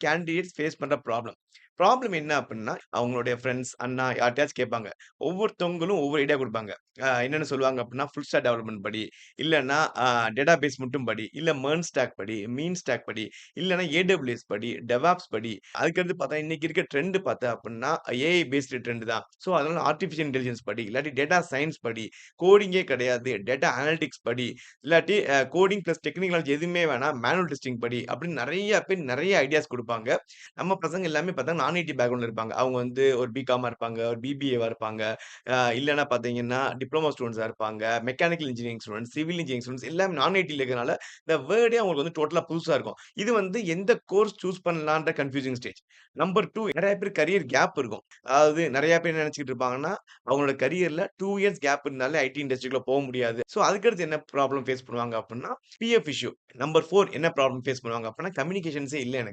Candidates face பண்ற problem. Problem என்ன அப்டின்னா, அவங்களுடைய ஃபிரெண்ட்ஸ், அண்ணா யார்ட்டயாச்சும் கேட்பாங்க. ஒவ்வொருத்தவங்களும் ஒவ்வொரு ஐடியா குடுப்பாங்க. என்னன்னு சொல்லுவாங்க அப்டின்னா, ஃபுல் ஸ்டாக் டெவலப்மென்ட் படி, இல்லன்னா டேட்டாபேஸ் மட்டும் படி, இல்ல மெர்ன் ஸ்டாக் படி, மீன் ஸ்டாக் படி, இல்லன்னா AWS படி, டெவாப்ஸ் படி. அதுக்கடுத்து பார்த்தா, இன்னைக்கு இருக்க ட்ரெண்ட் பார்த்தா அப்டின்னா, ஏஐ பேஸ்டு ட்ரெண்ட் தான். ஸோ, அதனால ஆர்டிபிஷியல் இன்டெலிஜென்ஸ் படி, இல்லாட்டி டேட்டா சயன்ஸ் படி, கோடிங்கே கிடையாது. டேட்டா அனலிட்டிக்ஸ் படி, இல்லாட்டி கோடிங் பிளஸ் டெக்னிக்கல் நாலேட்ஜ் எதுவுமே வேணாம். மேனுவல் டெஸ்டிங் படி அப்படின்னு நெறைய பேர் நெறைய ஐடியாஸ் குடுப்பாங்க. நம்ம பசங்க எல்லாமே பார்த்தா நான் ஐடி பேக்ரவுண்ட்ல இருப்பாங்க. அவங்க வந்து ஒரு பிகாமா இருப்பாங்க, ஒரு பிபிஏவா இருப்பாங்க. இல்லன்னா பார்த்தீங்கன்னா, டிப்ளோமா ஸ்டூடண்ட்ஸா இருப்பாங்க. Mechanical engineering students, civil engineering students எல்லாமே நான் ஐடில இருக்கனால, இந்த வேர்டே அவங்களுக்கு வந்து டோட்டலா புதுசா இருக்கும். இது வந்து எந்த கோர்ஸ் சூஸ் பண்ணலான்ற கன்ஃப்யூசிங் ஸ்டேஜ். நம்பர் 2 நெறைய பேர் கரியர் கேப் இருக்கும். அதாவது நெறைய பேர் என்ன நெனச்சுக்கிட்டு இருப்பாங்கன்னா, அவங்களோட கரியர்ல 2 இயர்ஸ் கேப் இருந்தாலே ஐடி இண்டஸ்ட்ரிக்குள்ள போ முடியாது. சோ அதுக்கடுத்து என்ன ப்ராப்ளம் ஃபேஸ் பண்ணுவாங்க அப்டின்னா, பிஎஃப் இஷ்யூ. நம்பர் 4 என்ன ப்ராப்ளம் ஃபேஸ் பண்ணுவாங்க அப்டின்னா, கம்யூனிகேஷன்ஸே இல்ல எனக்கு.